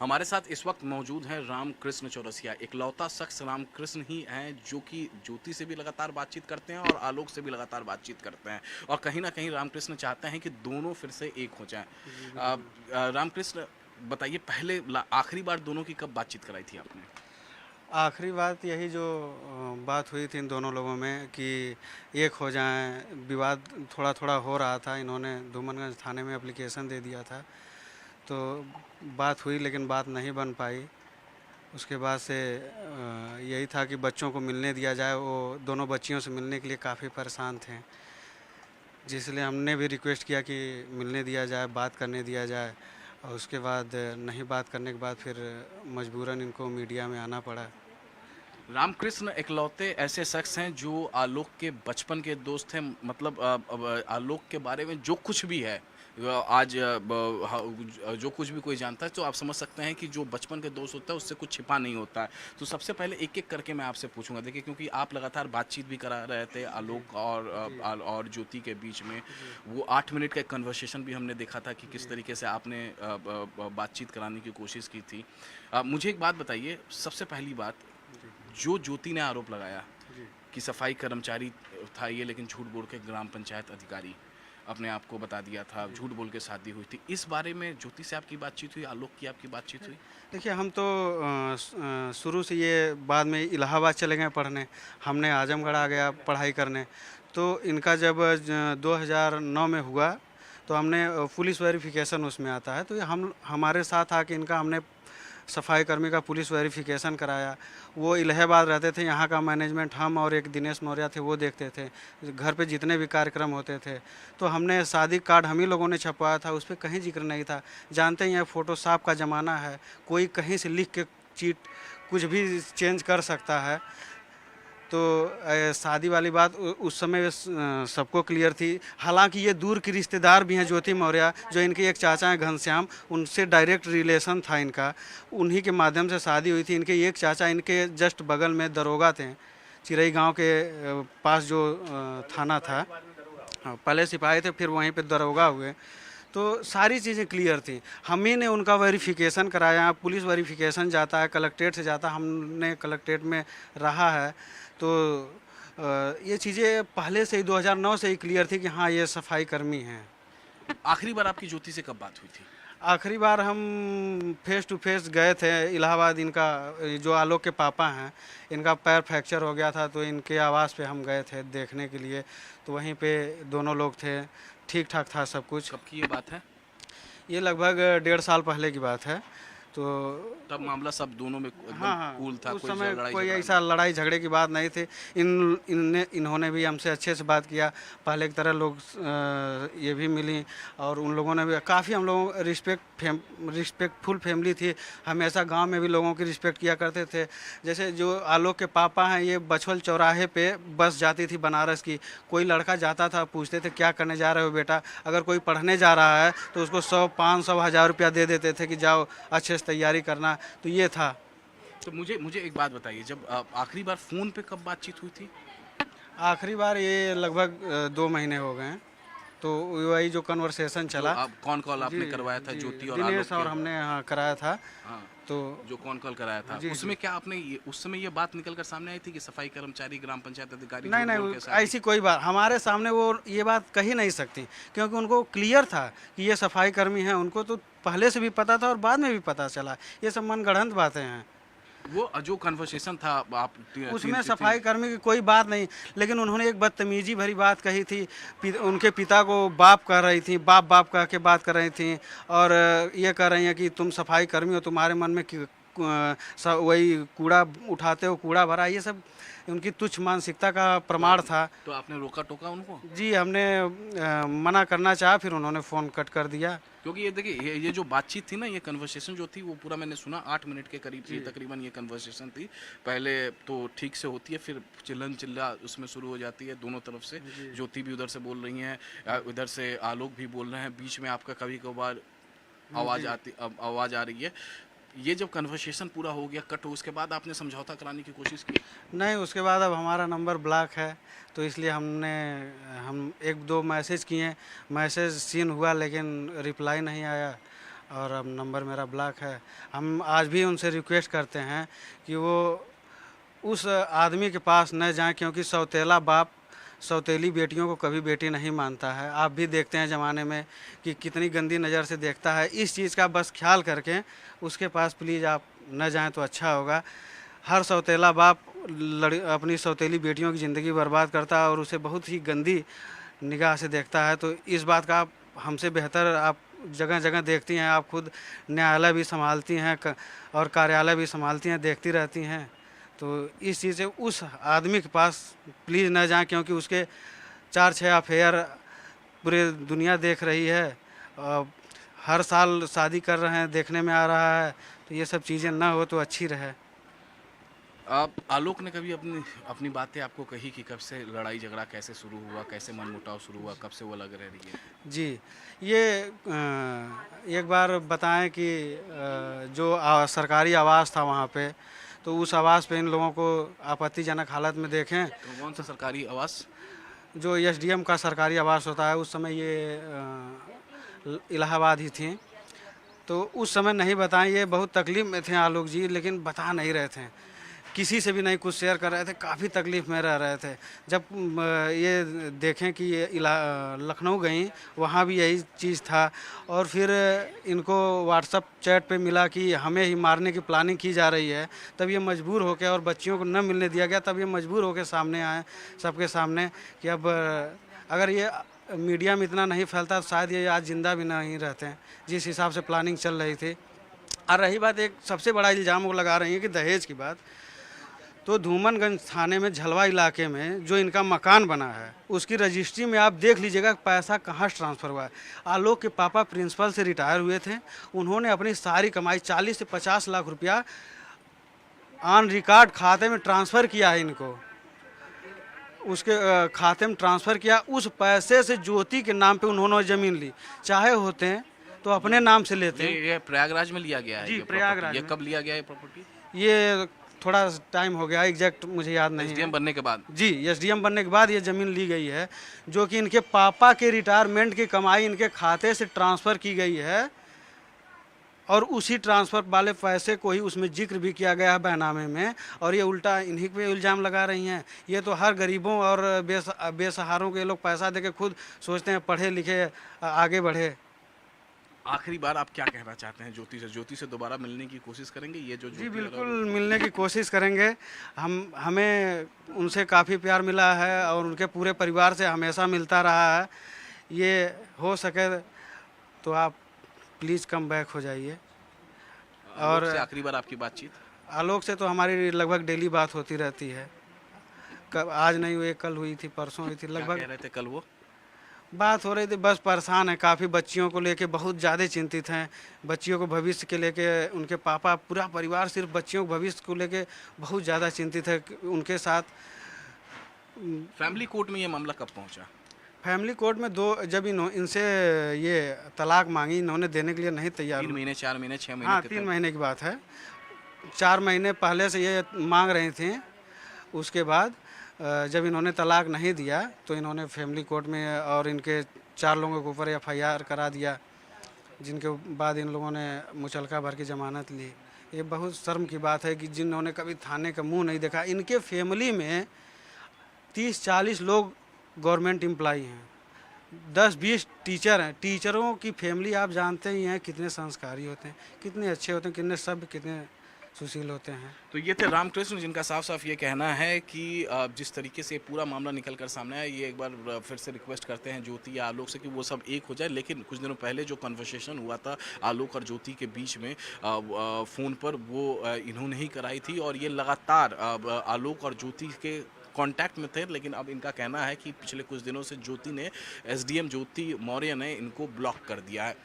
हमारे साथ इस वक्त मौजूद हैं रामकृष्ण चौरसिया। इकलौता शख्स रामकृष्ण ही हैं जो कि ज्योति से भी लगातार बातचीत करते हैं और आलोक से भी लगातार बातचीत करते हैं, और कहीं ना कहीं रामकृष्ण चाहते हैं कि दोनों फिर से एक हो जाएं। जी, बिल्कुल। रामकृष्ण, बताइए, पहले आखिरी बार दोनों की कब बातचीत कराई थी आपने? आखिरी बात यही जो बात हुई थी इन दोनों लोगों में कि एक हो जाएँ, विवाद थोड़ा-थोड़ा हो रहा था, इन्होंने धूमनगंज थाने में एप्लीकेशन दे दिया था। तो बात हुई लेकिन बात नहीं बन पाई। उसके बाद से यही था कि बच्चों को मिलने दिया जाए, वो दोनों बच्चियों से मिलने के लिए काफ़ी परेशान थे। जिसलिए हमने भी रिक्वेस्ट किया कि मिलने दिया जाए, बात करने दिया जाए और उसके बाद नहीं बात करने के बाद फिर मजबूरन इनको मीडिया में आना पड़ा। रामकृष्ण इकलौते ऐसे शख्स हैं जो आलोक के बचपन के दोस्त हैं। मतलब अब आलोक के बारे में जो कुछ भी है, आज जो कुछ भी कोई जानता है, तो आप समझ सकते हैं कि जो बचपन के दोस्त होता है उससे कुछ छिपा नहीं होता है। तो सबसे पहले एक एक करके मैं आपसे पूछूंगा, देखिए, क्योंकि आप लगातार बातचीत भी करा रहे थे जी, आलोक और जी, और ज्योति के बीच में। जी, वो 8 मिनट का एक कन्वर्सेशन भी हमने देखा था कि किस जी, तरीके से आपने बातचीत कराने की कोशिश की थी। मुझे एक बात बताइए, सबसे पहली बात, जी, जो ज्योति ने आरोप लगाया जी। कि सफाई कर्मचारी था ये, लेकिन झूठ बोल के ग्राम पंचायत अधिकारी अपने आप को बता दिया था, जी। झूठ बोल के शादी हुई थी, इस बारे में ज्योति से आपकी बातचीत हुई, आलोक की आपकी बातचीत हुई? देखिए हम तो शुरू से ये बाद में इलाहाबाद चले गए पढ़ने, हमने आजमगढ़ आ गया पढ़ाई करने। तो इनका जब 2009 में हुआ तो हमने पुलिस वेरिफिकेशन उसमें आता है, तो ये हम हमारे साथ आके इनका हमने सफाई कर्मी का पुलिस वेरिफिकेशन कराया। वो इलाहाबाद रहते थे, यहाँ का मैनेजमेंट हम और एक दिनेश मौर्य थे वो देखते थे, घर पे जितने भी कार्यक्रम होते थे। तो हमने शादी कार्ड हम ही लोगों ने छपवाया था, उस पर कहीं जिक्र नहीं था। जानते ही हैं फ़ोटोशॉप का ज़माना है, कोई कहीं से लिख के चीट कुछ भी चेंज कर सकता है। तो शादी वाली बात उस समय सबको क्लियर थी। हालांकि ये दूर की रिश्तेदार भी हैं ज्योति मौर्य, जो इनके एक चाचा हैं घनश्याम, उनसे डायरेक्ट रिलेशन था इनका, उन्हीं के माध्यम से शादी हुई थी। इनके एक चाचा इनके जस्ट बगल में दरोगा थे, चिरई गांव के पास जो थाना था। हाँ, पहले सिपाही थे फिर वहीं पे दरोगा हुए। तो सारी चीज़ें क्लियर थी, हम ही ने उनका वेरिफिकेशन कराया। पुलिस वेरिफिकेशन जाता है, कलेक्ट्रेट से जाता, हमने कलेक्ट्रेट में रहा है। तो ये चीज़ें पहले से ही 2009 से ही क्लियर थी कि हाँ ये सफाई कर्मी हैं। आखिरी बार आपकी ज्योति से कब बात हुई थी? आखिरी बार हम फेस टू फेस गए थे इलाहाबाद। इनका जो आलोक के पापा हैं, इनका पैर फ्रैक्चर हो गया था, तो इनके आवास पे हम गए थे देखने के लिए। तो वहीं पे दोनों लोग थे, ठीक ठाक था सब कुछ। कब की ये बात है? ये लगभग 1.5 साल पहले की बात है। तो तब मामला सब दोनों में एकदम हाँ, हाँ, कूल था, उस कोई समय लड़ाई कोई झगड़ा नहीं? ऐसा लड़ाई झगड़े की बात नहीं थी। इन्होंने भी हमसे अच्छे से बात किया, पहले की तरह लोग ये भी मिली, और उन लोगों ने भी काफ़ी, हम लोगों रिस्पेक्टफुल फैमिली थी। हमेशा गांव में भी लोगों की रिस्पेक्ट किया करते थे। जैसे जो आलोक के पापा हैं, ये बछवल चौराहे पे बस जाती थी बनारस की, कोई लड़का जाता था, पूछते थे क्या करने जा रहे हो बेटा। अगर कोई पढ़ने जा रहा है तो उसको 100, 500, 1000 रुपया दे देते थे कि जाओ अच्छे से तैयारी करना। तो ये था। तो मुझे मुझे एक बात बताइए, जब आखिरी बार फोन पे कब बातचीत हुई थी? आखिरी बार ये लगभग 2 महीने हो गए हैं। तो वही जो कन्वर्सेशन जो चला। आप कौन कॉल जी, आपने करवाया था जी, ज्योति और आलोक दिनेश और के? हमने हाँ कराया था। हाँ, तो जो कौन कॉल कराया था, जी, जी। उसमें क्या आपने उस समय ये बात निकल कर सामने आई थी कि सफाई कर्मचारी ग्राम पंचायत अधिकारी नहीं, झूठ नहीं, बोल के शादी? ऐसी कोई बात हमारे सामने वो ये बात कही नहीं सकती, क्योंकि उनको क्लियर था कि ये सफाई कर्मी हैं। उनको तो पहले से भी पता था और बाद में भी पता चला। ये सब मनगढ़ंत बातें हैं। वो जो कन्वर्सेशन था, आप उसमें तीन सफाई तीन कर्मी की कोई बात नहीं, लेकिन उन्होंने एक बदतमीजी भरी बात कही थी। उनके पिता को बाप कह रही थी, बाप बाप कह के बात कर रही थी। और ये कह रही हैं कि तुम सफाई कर्मी हो, तुम्हारे मन में वही कूड़ा उठाते हो, कूड़ा भरा। ये सब उनकी तुच्छ मानसिकता का तो प्रमाण था। तो आपने रोका टोका उनको? जी, हमने मना करना चाहा, फिर उन्होंने फ़ोन कट कर दिया। क्योंकि ये देखिए, ये जो बातचीत थी ना, ये कन्वर्सेशन जो थी, वो पूरा मैंने सुना 8 मिनट के करीब, ये जी, तकरीबन ये कन्वर्सेशन थी। पहले तो ठीक से होती है, फिर चिल्लम चिल्ला उसमें शुरू हो जाती है दोनों तरफ से। जी, ज्योति भी उधर से बोल रही हैं, उधर से आलोक भी बोल रहे हैं, बीच में आपका कभी कभार जी। आवाज़ आ रही है। ये जब कन्वर्सेशन पूरा हो गया, कट हो, उसके बाद आपने समझौता कराने की कोशिश की? नहीं, उसके बाद अब हमारा नंबर ब्लॉक है, तो इसलिए हम 1-2 मैसेज किए, मैसेज सीन हुआ लेकिन रिप्लाई नहीं आया। और अब नंबर मेरा ब्लॉक है। हम आज भी उनसे रिक्वेस्ट करते हैं कि वो उस आदमी के पास न जाएं, क्योंकि सौतेला बाप सौतेली बेटियों को कभी बेटी नहीं मानता है। आप भी देखते हैं ज़माने में कि कितनी गंदी नज़र से देखता है। इस चीज़ का बस ख्याल करके उसके पास प्लीज़ आप न जाएं तो अच्छा होगा। हर सौतेला बाप अपनी सौतेली बेटियों की ज़िंदगी बर्बाद करता है और उसे बहुत ही गंदी निगाह से देखता है। तो इस बात का आप हमसे बेहतर आप जगह जगह देखती हैं, आप खुद न्यायालय भी संभालती हैं और कार्यालय भी संभालती हैं, देखती रहती हैं। तो इस चीज़ से उस आदमी के पास प्लीज़ न जाएं, क्योंकि उसके 4-6 अफेयर पूरे दुनिया देख रही है। हर साल शादी कर रहे हैं, देखने में आ रहा है। तो ये सब चीज़ें ना हो तो अच्छी रहे। आप आलोक ने कभी अपनी अपनी बातें आपको कही कि कब से लड़ाई झगड़ा कैसे शुरू हुआ, कैसे मनमुटाव शुरू हुआ, कब से वो लग रह रही है? जी, ये एक बार बताएं कि जो सरकारी आवास था वहाँ पे, तो उस आवास पे इन लोगों को आपत्तिजनक हालत में देखें। तो कौन सा सरकारी आवास? जो एसडीएम का सरकारी आवास होता है, उस समय ये इलाहाबाद ही थी। तो उस समय नहीं बताएं, ये बहुत तकलीफ़ में थे आलोक जी, लेकिन बता नहीं रहे थे, किसी से भी नहीं कुछ शेयर कर रहे थे, काफ़ी तकलीफ़ में रह रहे थे। जब ये देखें कि ये लखनऊ गई, वहाँ भी यही चीज़ था। और फिर इनको व्हाट्सएप चैट पे मिला कि हमें ही मारने की प्लानिंग की जा रही है, तब ये मजबूर होकर, और बच्चियों को न मिलने दिया गया, तब ये मजबूर होकर सामने आए सबके सामने कि अब अगर ये मीडिया में इतना नहीं फैलता तो शायद ये आज ज़िंदा भी नहीं रहते हैं, जिस हिसाब से प्लानिंग चल रही थी। और रही बात, एक सबसे बड़ा इल्ज़ाम वो लगा रही है कि दहेज की बात, तो धूमनगंज थाने में झलवा इलाके में जो इनका मकान बना है, उसकी रजिस्ट्री में आप देख लीजिएगा पैसा कहाँ से ट्रांसफ़र हुआ है। आलोक के पापा प्रिंसिपल से रिटायर हुए थे, उन्होंने अपनी सारी कमाई 40 से 50 लाख रुपया ऑन रिकॉर्ड खाते में ट्रांसफ़र किया है इनको। उसके खाते में ट्रांसफ़र किया, उस पैसे से ज्योति के नाम पे उन्होंने ज़मीन ली। चाहे होते हैं तो अपने नाम से लेते हैं। ये प्रयागराज में लिया गया है? जी, ये प्रयागराज ये में। कब लिया गया है प्रॉपर्टी? ये थोड़ा टाइम हो गया, एग्जैक्ट मुझे याद नहीं है। एसडीएम बनने के बाद? जी, एसडीएम बनने के बाद ये ज़मीन ली गई है, जो कि इनके पापा के रिटायरमेंट की कमाई इनके खाते से ट्रांसफ़र की गई है। और उसी ट्रांसफ़र वाले पैसे को ही उसमें जिक्र भी किया गया है बैनामे में, और ये उल्टा इन्हीं पे इल्ज़ाम लगा रही हैं। ये तो हर गरीबों और बेसहारों के लोग पैसा देके खुद सोचते हैं पढ़े लिखे आगे बढ़े। आखिरी बार आप क्या कहना चाहते हैं ज्योति से? ज्योति से दोबारा मिलने की कोशिश करेंगे? ये जो जी, ज्योति बिल्कुल वाला- मिलने की कोशिश करेंगे। हमें उनसे काफ़ी प्यार मिला है और उनके पूरे परिवार से हमेशा मिलता रहा है। ये हो सके तो आप प्लीज़ कम बैक हो जाइए। आलोक और से आखिरी बार आपकी बातचीत? आलोक से तो हमारी लगभग डेली बात होती रहती है। कब आज नहीं हुई, कल हुई थी, परसों हुई थी, क्या कह लगभग रहे थे कल वो? बात हो रही थी। बस परेशान है, काफ़ी बच्चियों को लेके बहुत ज़्यादा चिंतित हैं। बच्चियों को भविष्य के लेके उनके पापा, पूरा परिवार सिर्फ बच्चियों के भविष्य को लेके बहुत ज़्यादा चिंतित है। उनके साथ फैमिली कोर्ट में ये मामला कब पहुंचा? फैमिली कोर्ट में जब इनसे ये तलाक मांगी, इन्होंने देने के लिए नहीं तैयार 3 हुए। महीने, 4 महीने, 6 महीने? हाँ, कितने? 3 महीने की बात है। 4 महीने पहले से ये मांग रही थी। उसके बाद जब इन्होंने तलाक नहीं दिया तो इन्होंने फैमिली कोर्ट में और इनके 4 लोगों के ऊपर एफआईआर करा दिया, जिनके बाद इन लोगों ने मुचलका भर की ज़मानत ली। ये बहुत शर्म की बात है कि जिन्होंने कभी थाने का मुंह नहीं देखा। इनके फैमिली में 30-40 लोग गवर्नमेंट एम्प्लॉई हैं, 10-20 टीचर हैं। टीचरों की फैमिली आप जानते ही हैं कितने संस्कारी होते हैं, कितने अच्छे होते हैं, कितने सभ्य, कितने सुशील होते हैं। तो ये थे रामकृष्ण, जिनका साफ साफ ये कहना है कि जिस तरीके से पूरा मामला निकल कर सामने आया, ये एक बार फिर से रिक्वेस्ट करते हैं ज्योति या आलोक से कि वो सब एक हो जाए। लेकिन कुछ दिनों पहले जो कन्वर्सेशन हुआ था आलोक और ज्योति के बीच में फ़ोन पर, वो इन्होंने ही कराई थी और ये लगातार आलोक और ज्योति के कांटेक्ट में थे। लेकिन अब इनका कहना है कि पिछले कुछ दिनों से ज्योति ने, एसडीएम ज्योति मौर्य ने इनको ब्लॉक कर दिया है।